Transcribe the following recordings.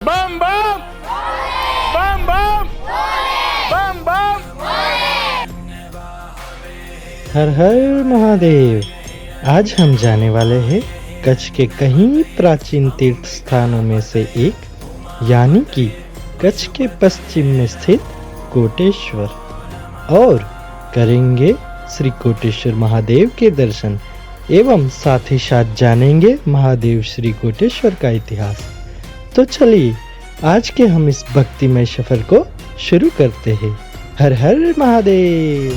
बम बम बम बम बम बम। हर हर महादेव। आज हम जाने वाले हैं कच्छ के कहीं प्राचीन तीर्थ स्थानों में से एक यानी कि कच्छ के पश्चिम में स्थित कोटेश्वर और करेंगे श्री कोटेश्वर महादेव के दर्शन एवं साथ ही साथ जानेंगे महादेव श्री कोटेश्वर का इतिहास। तो चलिए आज के हम इस भक्तिमय सफर को शुरू करते हैं। हर हर महादेव।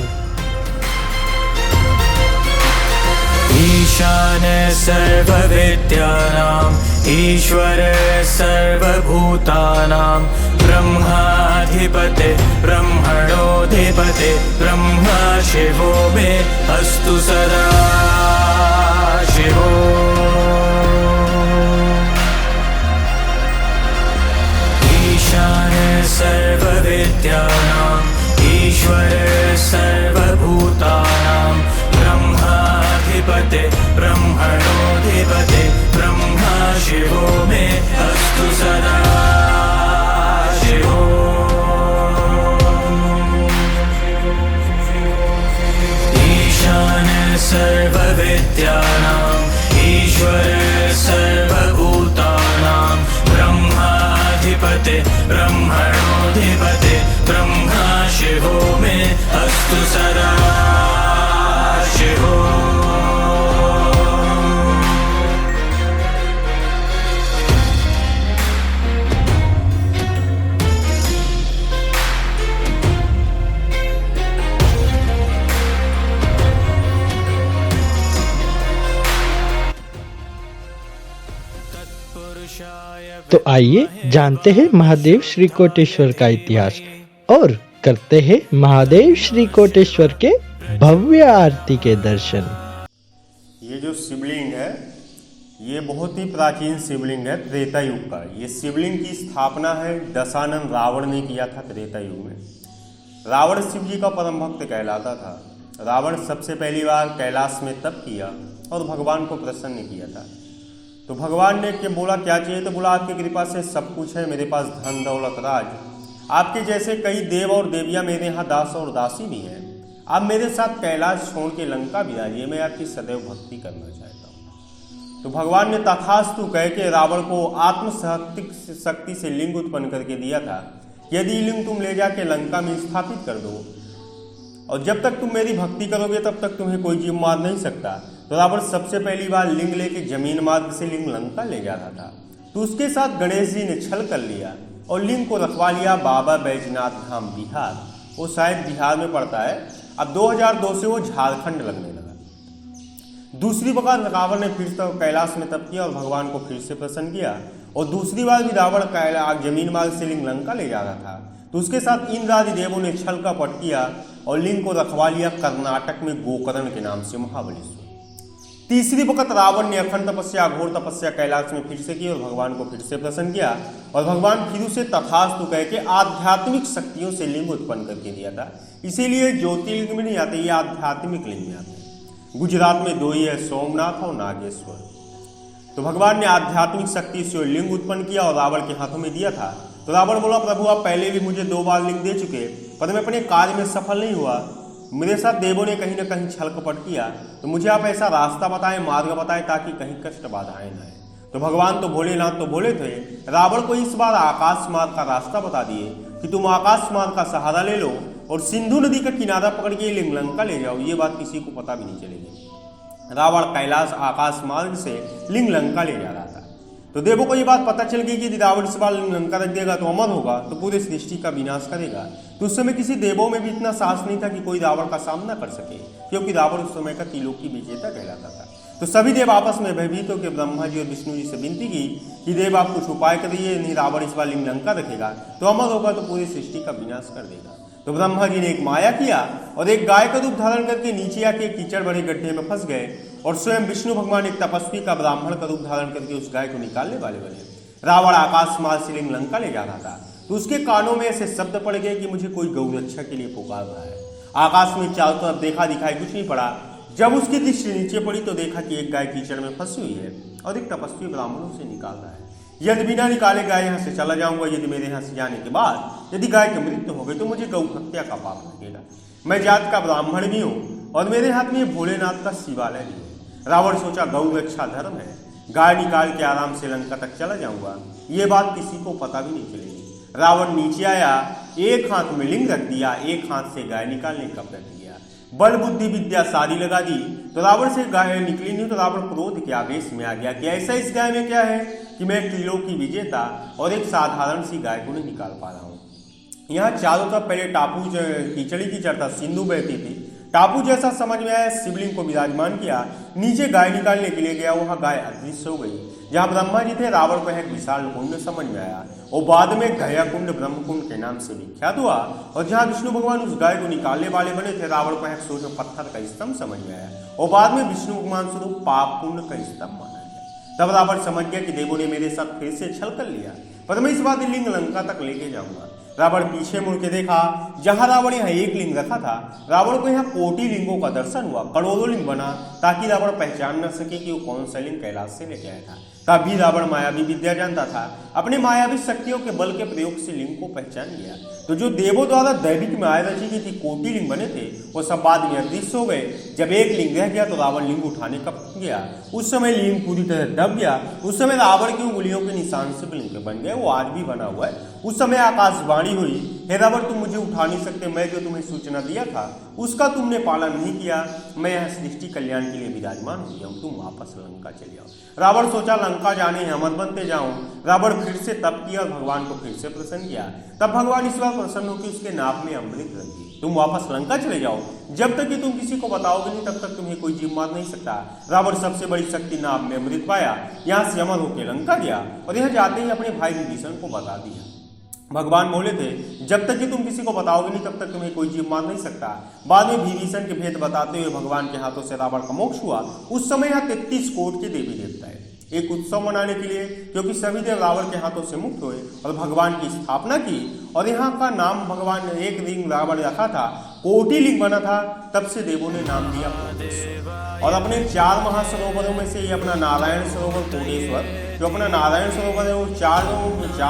ईशान सर्वविद्यानां ईश्वर सर्वभूतानां ब्रह्माधिपते ब्रह्मणोऽधिपते ब्रह्मा शिवो मे अस्तु सदा शिवो। ईशान सर्वविद्यानां ईश्वर सर्वभूतानां ब्रह्माधिपते ब्रह्मणोऽधिपते ब्रह्मा शिवो मे अस्तु सदा शिवो। ईशान सर्वविद्यानां ईश्वर सर्वभूतानां ब्रह्माधिपते ब्रह्मणोऽधिपते ब्रह्मा शिवो मे अस्तु सदा शिवो। तो आइए जानते हैं महादेव श्री कोटेश्वर का इतिहास और करते हैं महादेव श्री कोटेश्वर के भव्य आरती के दर्शन। ये जो शिवलिंग है ये बहुत ही प्राचीन शिवलिंग है त्रेता युग का। ये शिवलिंग की स्थापना है दशानन रावण ने किया था त्रेता युग में। रावण शिव जी का परम भक्त कहलाता था। रावण सबसे पहली बार कैलाश में तप किया और भगवान को प्रसन्न किया था। तो भगवान ने के बोला क्या चाहिए, तो बोला आपकी कृपा से सब कुछ है, मेरे पास धन दौलत राज, आपके जैसे कई देव और देवियां मेरे यहाँ दास और दासी भी हैं, आप मेरे साथ कैलाश छोड़ के लंका भी आइए, मैं आपकी सदैव भक्ति करना चाहता हूँ। तो भगवान ने तथास्तु कह के रावण को आत्म शक्ति से लिंग उत्पन्न करके दिया था। यदि लिंग तुम ले जाके लंका में स्थापित कर दो और जब तक तुम मेरी भक्ति करोगे तब तक तुम्हें कोई जीव मार नहीं सकता। तो रावण सबसे पहली बार लिंग लेके जमीन मार्ग से लिंग लंका ले जा रहा था। तो उसके साथ गणेश जी ने छल कर लिया और लिंग को रखवा लिया बाबा बैजनाथ धाम बिहार। वो शायद बिहार में पड़ता है। अब 2002 से वो झारखंड लगने लगा। दूसरी बार रावण ने फिर से कैलाश में तप किया और भगवान को फिर से प्रसन्न किया और दूसरी बार भी रावण जमीन मार्ग से लिंग लंका ले जा रहा था। तो उसके साथ इंद्र आदि देवों ने छल का पट किया और लिंग को रखवा लिया कर्नाटक में गोकर्ण के नाम से महाबलेश्वर। तीसरी वक्त रावण ने अखंड तपस्या घोर तपस्या कैलाश में फिर से की और भगवान को फिर से प्रसन्न किया और भगवान फिर उसे तथास्तु कह के आध्यात्मिक शक्तियों से लिंग उत्पन्न करके दिया था। इसीलिए ज्योतिर्लिंग में नहीं आते, ये आध्यात्मिक लिंग में आते। गुजरात में दो ही है, सोमनाथ और नागेश्वर। तो भगवान ने आध्यात्मिक शक्ति से लिंग उत्पन्न किया और रावण के हाथों में दिया था। तो रावण बोला प्रभु आप पहले भी मुझे 2 बार लिंग दे चुके पर मैं अपने कार्य में सफल नहीं हुआ, मेरे साथ देवों ने कहीं ना कहीं छल कपट किया, तो मुझे आप ऐसा रास्ता बताएं, मार्ग बताएं ताकि कहीं कष्ट बाधाएं न आए। तो भगवान तो भोलेनाथ तो बोले थे, रावण को इस बार आकाश मार्ग का रास्ता बता दिए कि तुम आकाश मार्ग का सहारा ले लो और सिंधु नदी का किनारा पकड़ के लिंग लंका ले जाओ, ये बात किसी को पता भी नहीं चलेगी। रावण कैलाश आकाश मार्ग से लिंग लंका ले जा रहा था। तो देवों को ये बात पता चल गई कि रावण इस बार लंका रख देगा तो अमर होगा, तो पूरे सृष्टि का विनाश करेगा। तो उस समय किसी देवों में भी इतना साहस नहीं था कि कोई रावण का सामना कर सके, क्योंकि रावण उस समय का त्रिलोकी विजेता कहलाता था। तो सभी देव आपस में भयभीत होकर ब्रह्मा जी और विष्णु जी से विनती की कि देव आप कुछ उपाय करिए, नहीं रावण इस बार लिंग लंका रखेगा तो अमर होगा, तो पूरी सृष्टि का विनाश कर देगा। तो ब्रह्मा जी ने एक माया किया और एक गाय का रूप धारण करके नीचे आके कीचड़ भरे गड्ढे में फंस गए और स्वयं विष्णु भगवान एक तपस्वी का ब्राह्मण का रूप धारण करके उस गाय को निकालने वाले बने। रावण आकाश मार्ग से लिंग लंका ले जा रहा था। तो उसके कानों में ऐसे शब्द पड़ गए कि मुझे कोई गौ रक्षा के लिए पुकार रहा है। आकाश में चारों तरफ देखा दिखाई कुछ नहीं पड़ा। जब उसकी दृष्टि नीचे पड़ी तो देखा कि एक गाय कीचड़ में फंसी हुई है और एक तपस्वी ब्राह्मणों से निकाल रहा है। यदि बिना निकाले गाय यहाँ से चला जाऊंगा, यदि मेरे यहाँ से जाने के बाद यदि गाय की मृत्यु हो गई तो मुझे गौ हत्या का पाप लगेगा। मैं जात का ब्राह्मण भी हूँ और मेरे हाथ में भोलेनाथ का शिवालय भी है। रावण सोचा गौ रक्षा धर्म है, गाय निकाल के आराम से लंका तक चला जाऊंगा, ये बात किसी को पता भी नहीं चलेगी। रावण नीचे आया, एक हाथ में लिंग रख दिया, एक हाथ से गाय निकालने का प्रयत्न किया, बल बुद्धि विद्या सारी लगा दी तो रावण से गाय निकली नहीं। तो रावण क्रोध के आवेश में आ गया कि ऐसा इस गाय में क्या है कि मैं त्रिलोकी विजेता और एक साधारण सी गाय को नहीं निकाल पा रहा हूँ। यहाँ चारों तरफ पहले टापू कीचड़ी कीचड़ था, सिंधु बहती थी। टापू जैसा समझ में आया, शिवलिंग को विराजमान किया, नीचे गाय निकालने के लिए गया, वहां गाय अदृश्य हो गई। जहां ब्रह्मा जी थे रावण को एक विशाल कुंड समझ में आया और बाद में गया कुंड ब्रह्म कुंड के नाम से विख्यात हुआ। और जहां विष्णु भगवान उस गाय को निकालने वाले बने थे, रावण को एक सोच पत्थर का स्तंभ समझ में आया और बाद में विष्णु भगवान स्वरूप पाप कुंड का स्तंभ माना गया। तब रावण समझ गया कि देवों ने मेरे साथ फिर से छल कर लिया, पर मैं इस बार लिंग लंका तक लेके जाऊंगा। रावण पीछे मुड़ के देखा, जहां रावण यहाँ एक लिंग रखा था, रावण को यहाँ कोटि लिंगों का दर्शन हुआ, करोड़ों लिंग बना, ताकि रावण पहचान न सके कि वो कौन सा लिंग कैलाश से लेके आया था। तभी रावण मायावी विद्या जानता था, अपने मायावी शक्तियों के बल के प्रयोग से लिंग को पहचान लिया। तो जो देवों द्वारा दैविक माया रची गई थी, कोटि लिंग बने थे, वो सब बाद में अदृश्य हो गए। जब एक लिंग रह गया तो रावण लिंग उठाने का गया, उस समय लिंग पूरी तरह दब गया। उस समय रावण की उंगलियों के निशान से लिंग बन गए, वो आज भी बना हुआ है। उस समय आकाशवाणी हुई, हे रावण तुम मुझे उठा नहीं सकते, मैं जो तुम्हें सूचना दिया था उसका तुमने पालन नहीं किया, मैं यहाँ सृष्टि कल्याण के लिए विराजमान हो गया हूँ, तुम वापस लंका चले जाओ। रावण सोचा लंका जाने हैं, अमर बनते जाऊं। रावण फिर से तप किया और भगवान को फिर से प्रसन्न किया। तब भगवान ईश्वर प्रसन्न होकर उसके नाभ में अमृत रख दी, तुम वापस लंका चले जाओ, जब तक कि तुम किसी को बताओगे नहीं तब तक तुम्हें कोई जीव मार नहीं सकता। रावण सबसे बड़ी शक्ति नाभ में अमृत पाया, यहाँ से अमर होकर लंका गया और यहाँ जाते ही अपने भाई विभीषण को बता दिया। भगवान बोले थे, जब तक कि तुम किसी को बताओगे नहीं तब तक तुम्हें कोई जीव मार नहीं सकता। बाद में विभीषण के भेद बताते हुए भगवान के हाथों से रावण का मोक्ष हुआ। उस समय यहाँ 33 कोट के देवी देवता है, एक उत्सव मनाने के लिए, क्योंकि सभी देव रावण के हाथों से मुक्त हुए और भगवान की स्थापना की। और यहाँ का नाम भगवान ने एक लिंग रावण रखा था, कोटि लिंग बना था, तब से देवों ने नाम दिया कोटेश्वर। और अपने 4 महासरोवरों में से ये अपना नारायण सरोवर कोटेश्वर, जो अपना नारायण सरोवर है, वो 4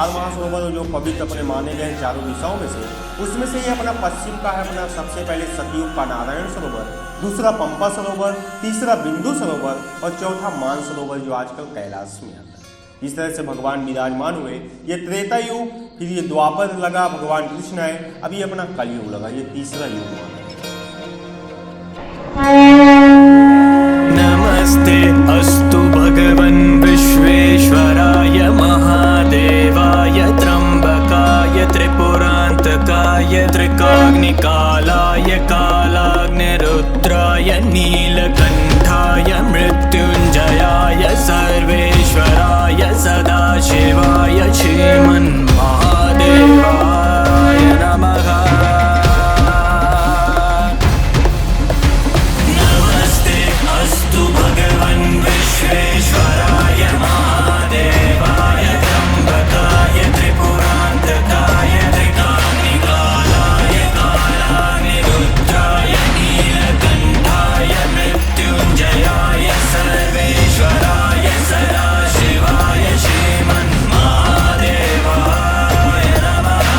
महासरोवर जो पवित्र अपने माने गए चारों दिशाओं में से, उसमें से ये अपना पश्चिम का है अपना सबसे पहले सतयुग का नारायण सरोवर, दूसरा पंपा सरोवर, तीसरा बिंदु सरोवर और चौथा मान सरोवर जो आजकल कैलाश में आता है। इस तरह से भगवान विराजमान हुए। ये त्रेता युग, फिर ये द्वापर लगा, भगवान कृष्ण आए, अभी अपना कलयुग लगा, ये तीसरा युग हुआ। नमस्ते अस्तु भगवन् विश्वेश्वराय महादेवाय त्र्यंबकाय त्रिपुरान्तकाय त्रिकाग्निकालाय कालाग्निरुद्राय नीलकण्ठाय मृत्युञ्जयाय सर्वेश्वराय सदाशिवाय श्रीमन्महादेवाय नमः। विश्वेश्वराय महादेवाय त्र्यंबकाय त्रिपुरान्तकाय त्रिकाग्निकालाय कालाग्निरुद्राय नीलकण्ठाय मृत्युञ्जयाय सर्वेश्वराय सदाशिवाय श्रीमन्महादेवाय नमः।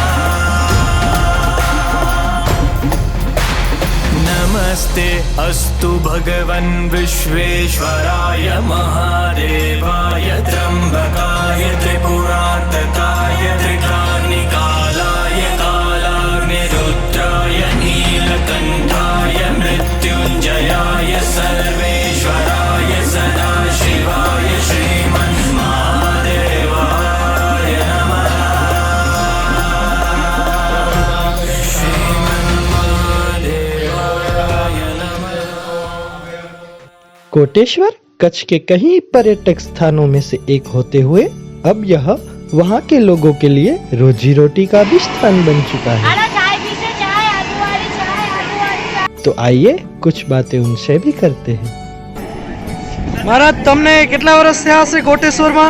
नमस्ते अस्तु भगवन् विश्वेश्वराय महादेवाय त्र्यंबकाय त्रिपुरान्तकाय त्रिकाग्निकालाय कालाग्निरुद्राय नीलकण्ठाय मृत्युञ्जयाय सर्वेश्वराय सदाशिवाय श्रीमन्महादेवाय नमः। कोटेश्वर कच्छ के कई पर्यटक स्थानों में से एक होते हुए अब यह वहां के लोगों के लिए रोजी रोटी का भी स्थान बन चुका है। तो आइए कुछ बातें उनसे भी करते हैं। महाराज તમને કેટલા વર્ષ થયા હશે કોટેશ્વરમાં?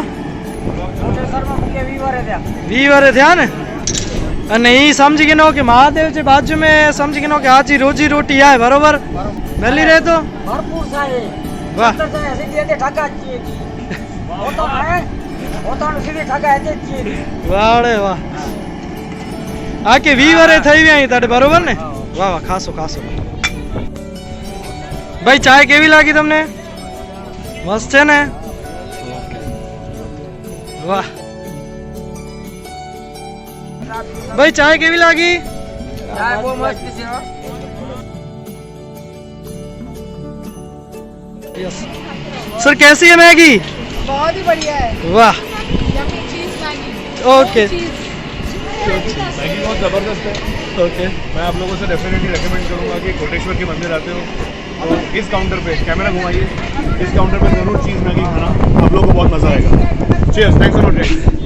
કોટેશ્વરમાં મુકે 20 વર્ષ થયા. 20 વર્ષ થયા ને? અને ઈ સમજી ગયો કે મહાદેવ જે બાજુ में સમજી ગયો કે આજી રોજી રોટી આય બરોબર મેલી રહે તો ભરપૂર થાય. વાહ અંદર જાય સીધી ઠાકા જ છે. ઓ તો ભાઈ પોતાનું સીધી ઠગાય છે જ છીએ. વાહ રે વાહ આ કે 20 વરે થઈ ગયા તારે બરોબર ને વાહ વાહ ખાસો ખાસો ભાઈ ચાય કેવી લાગી તમને મસ્ત છે ને વાહ ભાઈ ચાય કેવી લાગી ચાય બહુ મસ્ત છે હો. यस सर कैसी है मैगी बहुत ही बढ़िया है वाह यम्मी चीज मैगी ओके मैगी बहुत ज़बरदस्त है। ओके मैं आप लोगों से डेफिनेटली रेकमेंड करूंगा कि कोटेश्वर के मंदिर आते हो तो इस काउंटर पे कैमरा घुमाइए, इस काउंटर पे ज़रूर चीज़ मैगी खाना, आप लोगों को बहुत मज़ा आएगा। Cheers, thanks a lot.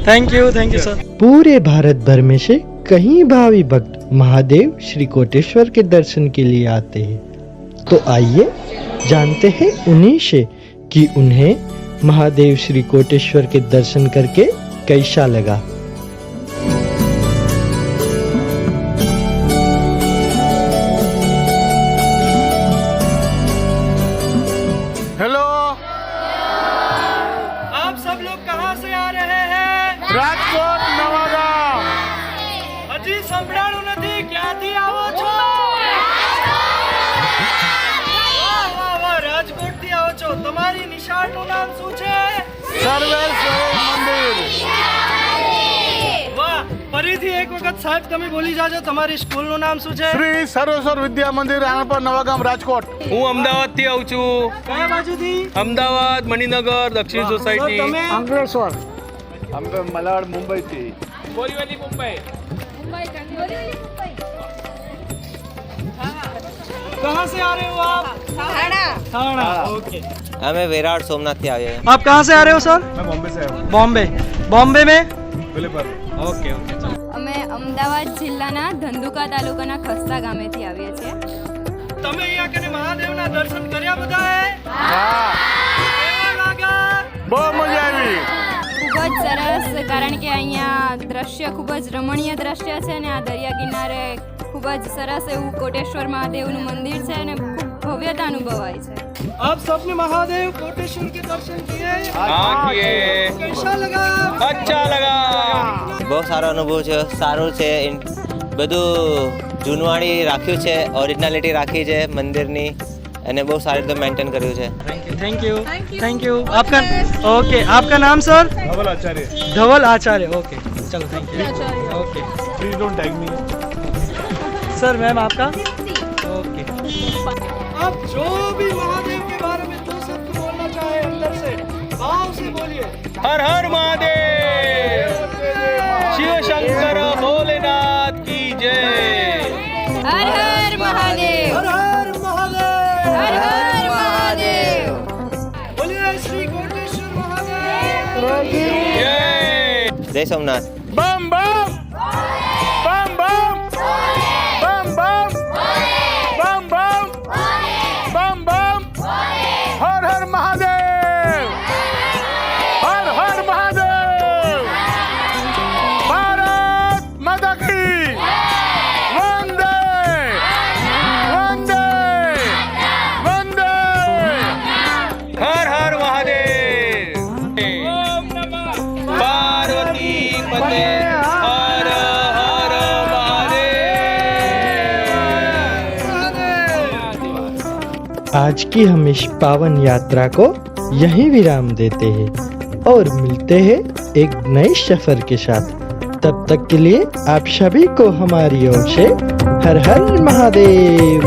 Thank you sir पूरे भारत भर में से कई भावी भक्त महादेव श्री कोटेश्वर के दर्शन के लिए आते हैं। तो आइए जानते हैं उन्हीं से कि उन्हें महादेव श्री कोटेश्वर के दर्शन करके कैसा लगा। हेलो, आप सब लोग कहाँ से आ रहे हैं રાજકોટ નવાગામ। હજી સંભળાણું નથી ક્યાંથી આવો છો વાહ વાહ વાહ રાજકોટથી આવો છો તમારી નિશાળનું નામ શું છે સર્વેશ્વર મંદિર। વાહ ફરીથી એક વખત સાહેબ તમે બોલી જાજો તમારી સ્કૂલનું નામ શું છે શ્રી સર્વેશ્વર વિદ્યા મંદિર રાણપર નવાગામ રાજકોટ। હું અમદાવાદથી આવું છું કયા બાજુથી અમદાવાદ મણિનગર દક્ષિણ સર સોસાયટી તમે અંકલેશ્વર અમે મલાડ મુંબઈથી। બોરીવલી મુંબઈ कहाँ से आ रहे हो आप थाना ओके हमें विराट सोमनाथ થી આવ્યા आप कहाँ से आ रहे हो सर मैं बॉम्बे से आया हूँ। बॉम्बे में વિલેપર। ओके ओके चलो અમે અમદાવાદ જિલ્લાના ધંધુકા તાલુકાના ખસ્તા ગામેથી આવીએ છીએ તમે અહીંયા કને મહાદેવના દર્શન કર્યા બધાએ હા, કેવા લાગ્યા બહુ મજા આવી। ખૂબ જ સરસ કારણ કે અહીંયા દ્રશ્ય ખૂબ જ રમણીય દ્રશ્ય છે અને આ દરિયા કિનારે ખૂબ જ સરસ એવું કોટેશ્વર મહાદેવનું મંદિર છે અને ખૂબ ભવ્યતા અનુભવાય છે आप सबने महादेव कोटेश्वर के दर्शन किए हाँ किए कैसा लगा अच्छा लगा બહુ સારો અનુભવ છે સારું છે બધું જૂનવાણી રાખ્યું છે ઓરિજિનાલિટી રાખી છે મંદિરની અને બહુ સારી રીતે મેન્ટેન કર્યું છે थैंक यू आपका ओके आपका नाम सर ધવલ આચાર્ય। धवल आचार्य ओके चलो thank you okay please don't tag me. Sir ma'am आपका ओके आप जो भी महादेव के बारे में दो शब्द बोलना चाहे अंदर से भाव से बोलिए हर हर महादेव शिव शंकर भोलेनाथ की जय હર હર મહાદેવ हर हर महादेव હર હર મહાદેવ बोलिए श्री कोटेश्वर महादेव जय જય સોમનાથ। बम बम बम बम बम बम बम बम बम बम। हर हर महादेव, हर हर महादेव। भारत माता की वंदे वंदे वंदे। हर हर महादेव पार्वती पते हर हर महादेव। आज की हम इस पावन यात्रा को यहीं विराम देते हैं और मिलते हैं एक नए सफर के साथ। तब तक के लिए आप सभी को हमारी ओर से हर हर महादेव।